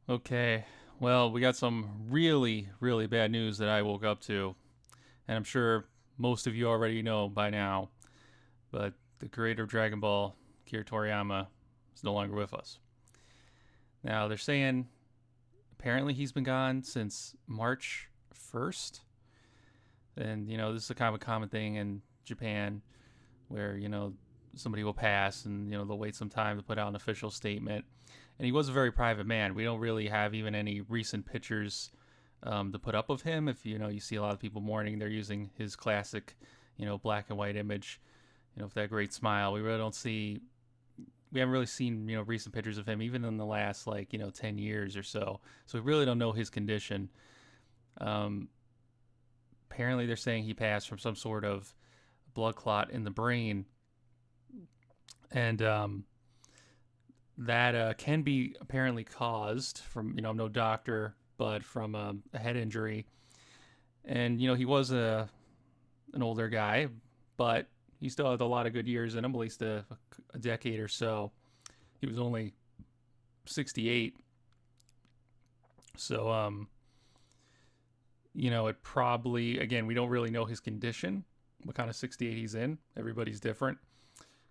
Okay, well, we got some really, really bad news that I woke up to, and I'm sure most of you already know by now, but the creator of Dragon Ball, Akira Toriyama, is no longer with us. Now, they're saying apparently he's been gone since March 1st, and, this is a kind of a common thing in Japan where, somebody will pass and, they'll wait some time to put out an official statement. And he was a very private man. We don't really have even any recent pictures to put up of him. If you see a lot of people mourning, they're using his classic, black and white image, with that great smile. We really don't see. We haven't really seen recent pictures of him even in the last 10 years or so. So we really don't know his condition. Um, Apparently, they're saying he passed from some sort of blood clot in the brain, and that can be apparently caused from I'm no doctor, but from a head injury. And he was an older guy, but he still had a lot of good years in him, at least a decade or so. He was only 68, so it probably, again, we don't really know his condition, what kind of 68 he's in. Everybody's different.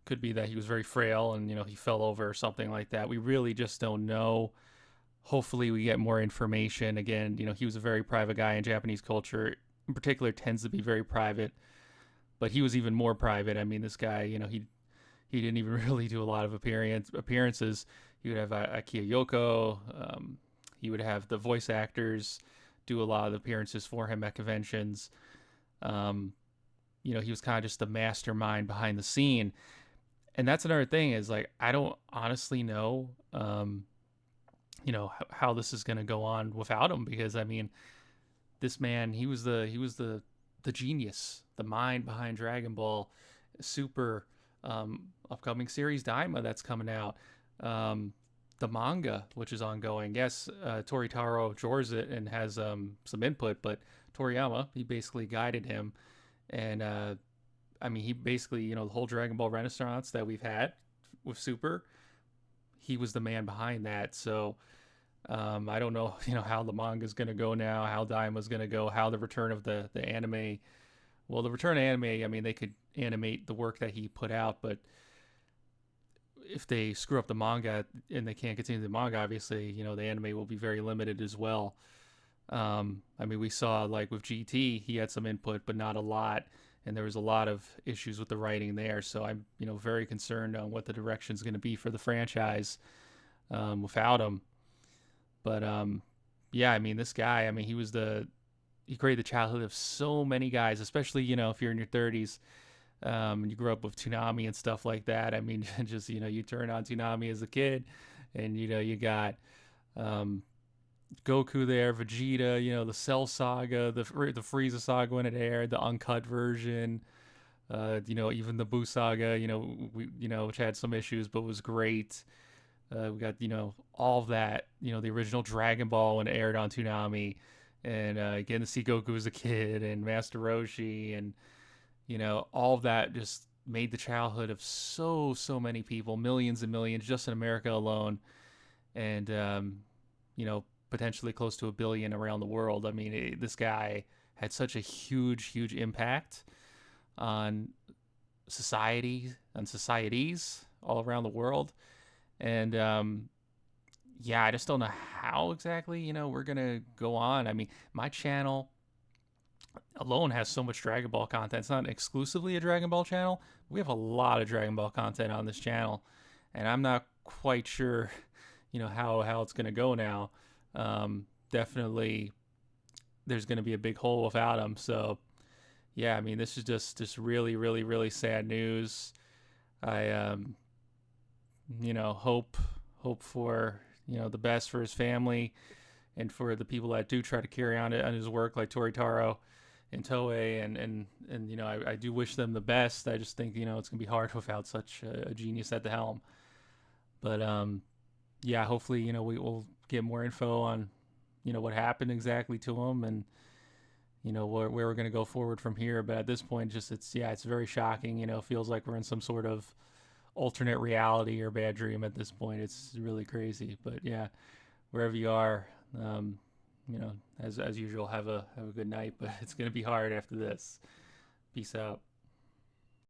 Could be that he was very frail and he fell over or something like that. We really just don't know. Hopefully we get more information. Again, he was a very private guy, in Japanese culture in particular tends to be very private, but he was even more private. I mean, this guy, he didn't even really do a lot of appearances. He would have Akira Yoko. He would have the voice actors do a lot of appearances for him at conventions. Um, he was kind of just the mastermind behind the scene. And that's another thing is like I don't honestly know, how this is going to go on without him, because I mean, this man, he was the genius, the mind behind Dragon Ball Super, upcoming series Daima that's coming out, the manga which is ongoing. Yes, Toritaro draws it and has some input, but Toriyama, he basically guided him, and I mean, he basically, the whole Dragon Ball Renaissance that we've had with Super, he was the man behind that. So I don't know, how the manga is going to go now, how Daima's going to go, how the return of the anime. Well, the return of anime, I mean, they could animate the work that he put out, but if they screw up the manga and they can't continue the manga, obviously, the anime will be very limited as well. I mean, we saw like with GT, he had some input, but not a lot, and there was a lot of issues with the writing there. So I'm, very concerned on what the direction is going to be for the franchise without him. But yeah, I mean, this guy, I mean, he created the childhood of so many guys, especially if you're in your 30s, and you grew up with Toonami and stuff like that. I mean, just you turn on Toonami as a kid, and you got um, Goku there, Vegeta, the Cell Saga, the Frieza Saga when it aired, the uncut version. Even the Buu Saga, which had some issues but was great. We got all of that, the original Dragon Ball when it aired on Toonami, and getting to see Goku as a kid and Master Roshi, and all of that just made the childhood of so many people, millions and millions, just in America alone, and potentially close to a billion around the world. I mean, this guy had such a huge impact on societies all around the world, and yeah, I just don't know how exactly we're gonna go on. I mean, my channel alone has so much Dragon Ball content. It's not exclusively a Dragon Ball channel. We have a lot of Dragon Ball content on this channel, and I'm not quite sure, how it's gonna go now. Definitely, there's gonna be a big hole without him. So yeah, I mean, this is just really sad news. I hope for the best for his family and for the people that do try to carry on it on his work, like Toritaro and Toei, and I do wish them the best. I just think it's gonna be hard without such a genius at the helm. But yeah, hopefully we will get more info on what happened exactly to him, and where we're gonna go forward from here. But at this point, just it's very shocking. It feels like we're in some sort of alternate reality or bad dream at this point. It's really crazy. But yeah, wherever you are, um, as usual, have a good night. But it's gonna be hard after this. Peace out.